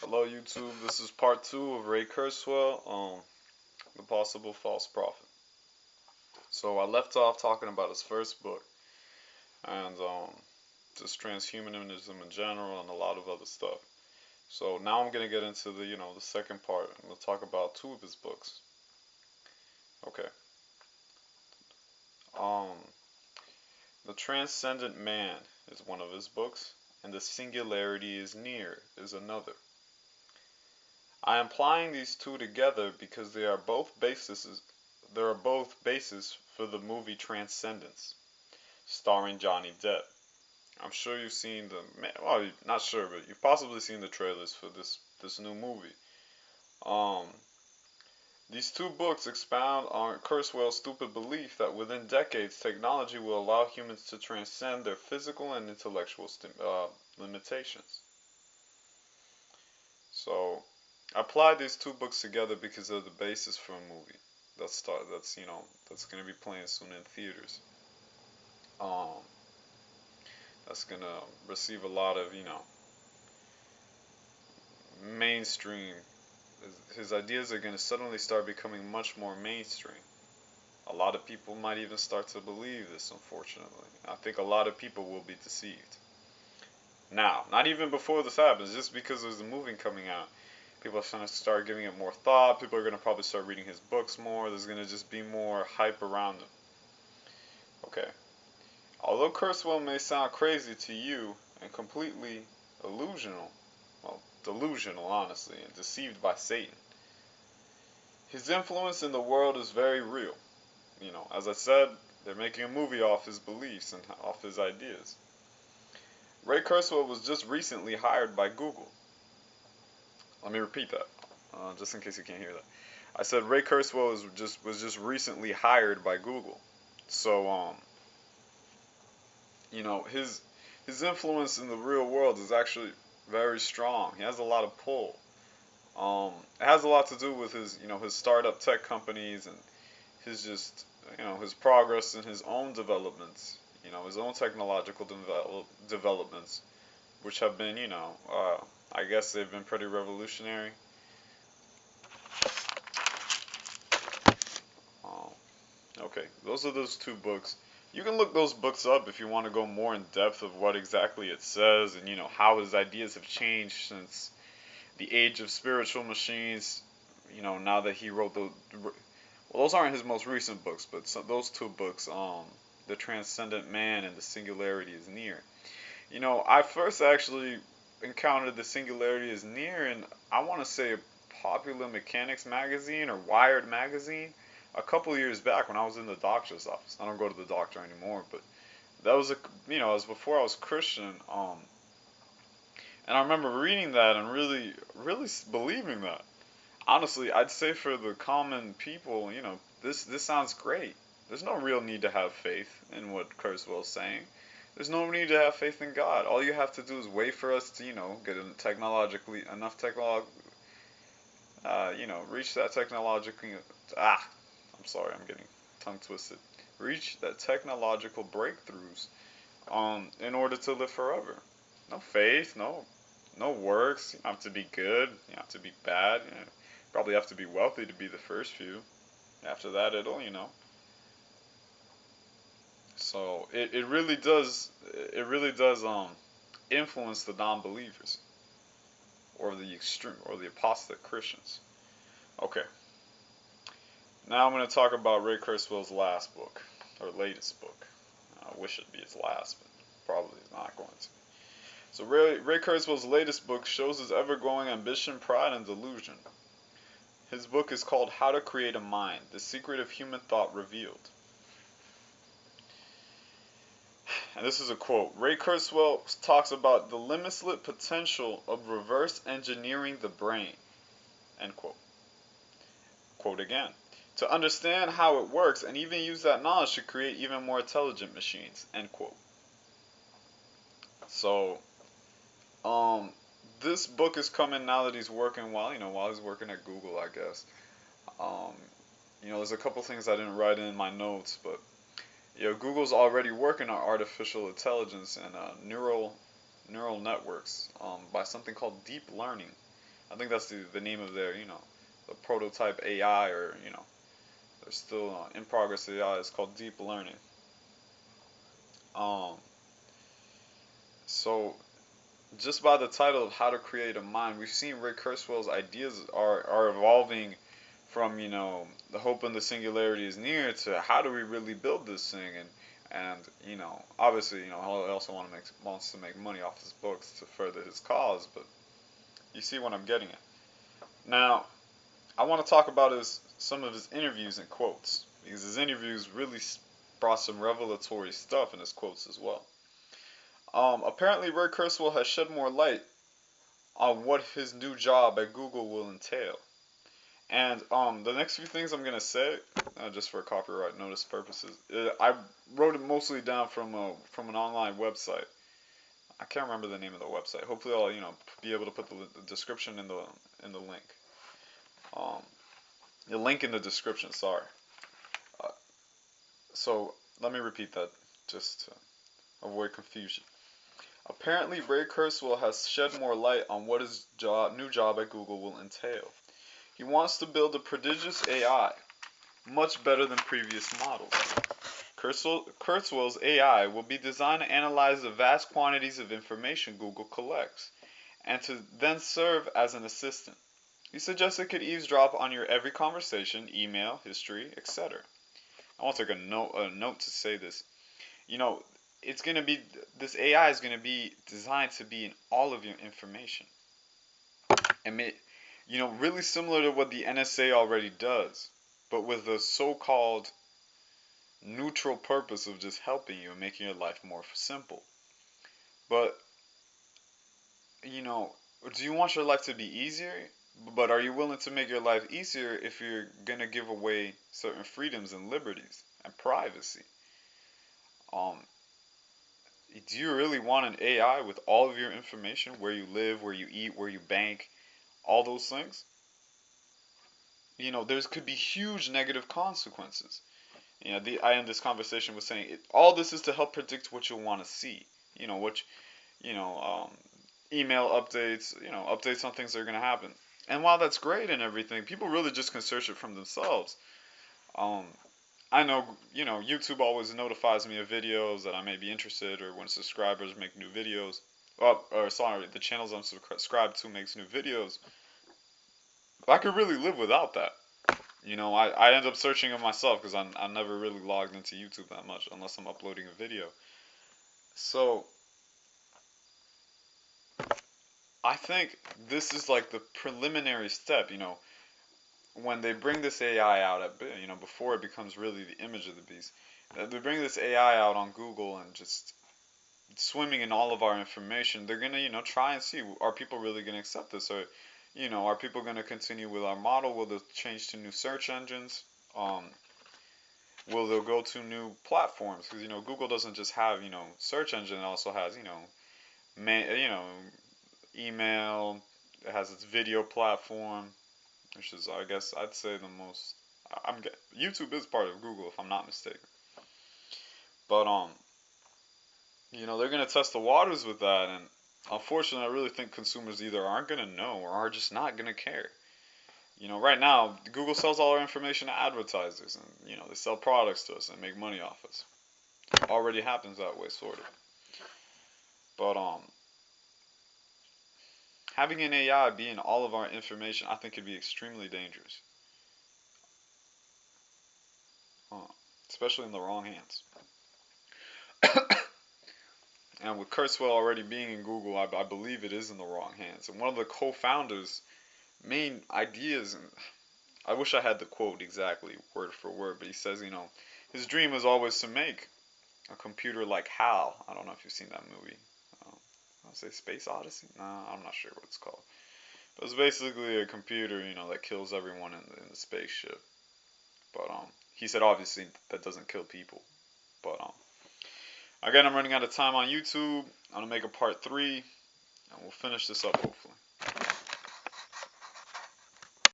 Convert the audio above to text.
Hello YouTube, this is part 2 of Ray Kurzweil, The Possible False Prophet. So I left off talking about his first book and just transhumanism in general and a lot of other stuff. So now I'm gonna get into the second part and we'll talk about two of his books. Okay. Um The Transcendent Man is one of his books, and The Singularity is Near is another. I am applying these two together because they are both bases for the movie Transcendence, starring Johnny Depp. I'm sure you've seen well, not sure, but you've possibly seen the trailers for this new movie. Um, these two books expound on Kurzweil's stupid belief that within decades, technology will allow humans to transcend their physical and intellectual limitations. So, I applied these two books together because they're the basis for a movie that's gonna be playing soon in theaters. Um, that's gonna receive a lot of mainstream. His ideas are gonna suddenly start becoming much more mainstream. A lot of people might even start to believe this. Unfortunately, I think a lot of people will be deceived. Now, not even before this happens, just because there's a movie coming out, people are going to start giving it more thought. People are going to probably start reading his books more. There's going to just be more hype around him. Okay. Although Kurzweil may sound crazy to you and completely illusional, well, delusional, honestly, and deceived by Satan, his influence in the world is very real. As I said, they're making a movie off his beliefs and off his ideas. Ray Kurzweil was just recently hired by Google. Let me repeat that, just in case you can't hear that. I said Ray Kurzweil was just recently hired by Google. So his influence in the real world is actually very strong. He has a lot of pull. It has a lot to do with his startup tech companies and his progress in his own developments. His own technological developments, which have been I guess they've been pretty revolutionary. Um, okay, those are those two books. You can look those books up if you want to go more in depth of what exactly it says and how his ideas have changed since the age of spiritual machines. Now that he wrote those aren't his most recent books, but those two books, The Transcendent Man and The Singularity is Near. I first actually encountered The Singularity is Near in, I want to say, a Popular Mechanics magazine or Wired magazine a couple years back when I was in the doctor's office. I don't go to the doctor anymore, but that was it was before I was Christian. And I remember reading that and really, really believing that. Honestly, I'd say for the common people, this sounds great. There's no real need to have faith in what Kurzweil's saying. There's no need to have faith in God. All you have to do is wait for us to, get reach that technologically. I'm sorry, I'm getting tongue twisted. Reach that technological breakthroughs, in order to live forever. No faith, no works. You don't have to be good. You don't have to be bad. Probably have to be wealthy to be the first few. After that, it'll. So it really does influence the non-believers or the extreme or the apostate Christians. Okay. Now I'm going to talk about Ray Kurzweil's last book or latest book. I wish it'd be his last, but probably not going to. So Ray Kurzweil's latest book shows his ever-growing ambition, pride, and delusion. His book is called How to Create a Mind: The Secret of Human Thought Revealed. And this is a quote. Ray Kurzweil talks about the limitless potential of reverse engineering the brain. End quote. Quote again. To understand how it works and even use that knowledge to create even more intelligent machines. End quote. So, this book is coming now that he's working while he's working at Google, I guess. There's a couple things I didn't write in my notes, but Google's already working on artificial intelligence and neural networks by something called deep learning, I think that's the name of their, the prototype AI, or, they're still in progress AI. It's called deep learning. Um, so just by the title of How to Create a Mind, we've seen Ray Kurzweil's ideas are evolving from, the hope and the singularity is near, to how do we really build this thing. And obviously, he also wants to make money off his books to further his cause, but you see what I'm getting at. Now, I want to talk about some of his interviews and quotes, because his interviews really brought some revelatory stuff in his quotes as well. Apparently, Ray Kurzweil has shed more light on what his new job at Google will entail. And the next few things I'm gonna say, just for copyright notice purposes, I wrote it mostly down from an online website. I can't remember the name of the website. Hopefully, I'll be able to put the description in the link. Um, the link in the description. Sorry. Uh, so let me repeat that just to avoid confusion. Apparently, Ray Kurzweil has shed more light on what his new job at Google will entail. He wants to build a prodigious AI, much better than previous models. Kurzweil's AI will be designed to analyze the vast quantities of information Google collects, and to then serve as an assistant. He suggests it could eavesdrop on your every conversation, email, history, etc. I want to take a note to say this. It's going to be, this AI is going to be designed to be in all of your information. And really similar to what the NSA already does, but with the so-called neutral purpose of just helping you and making your life more simple. But, do you want your life to be easier? But are you willing to make your life easier if you're going to give away certain freedoms and liberties and privacy? Do you really want an AI with all of your information, where you live, where you eat, where you bank, all those things? There could be huge negative consequences. I end this conversation with saying all this is to help predict what you'll want to see. What you know, email updates, updates on things that are going to happen. And while that's great and everything, people really just can search it from themselves. Um, I know, YouTube always notifies me of videos that I may be interested, or when subscribers make new videos. Or sorry, the channels I'm subscribed to makes new videos. But I could really live without that. I end up searching it myself, because I'm never really logged into YouTube that much unless I'm uploading a video. So I think this is like the preliminary step, when they bring this AI out before it becomes really the image of the beast. They bring this AI out on Google and just swimming in all of our information. They're gonna, try and see, are people really gonna accept this, or are people going to continue with our model? Will they change to new search engines? Will they go to new platforms? Because Google doesn't just have search engine; it also has email. It has its video platform, which is, I guess, I'd say the most. YouTube is part of Google, if I'm not mistaken. But they're going to test the waters with that, and unfortunately, I really think consumers either aren't going to know or are just not going to care. Right now, Google sells all our information to advertisers, and, they sell products to us and make money off us. It already happens that way, sort of. But, having an AI be in all of our information, I think could be extremely dangerous. Especially in the wrong hands. And with Kurzweil already being in Google, I believe it is in the wrong hands. And one of the co-founders' main ideas, and I wish I had the quote exactly word for word, but he says, his dream was always to make a computer like HAL. I don't know if you've seen that movie. I'll say Space Odyssey? No, I'm not sure what it's called. But it's basically a computer, that kills everyone in the spaceship. But he said obviously that doesn't kill people. But again, I'm running out of time on YouTube. I'm gonna make a part 3, and we'll finish this up hopefully.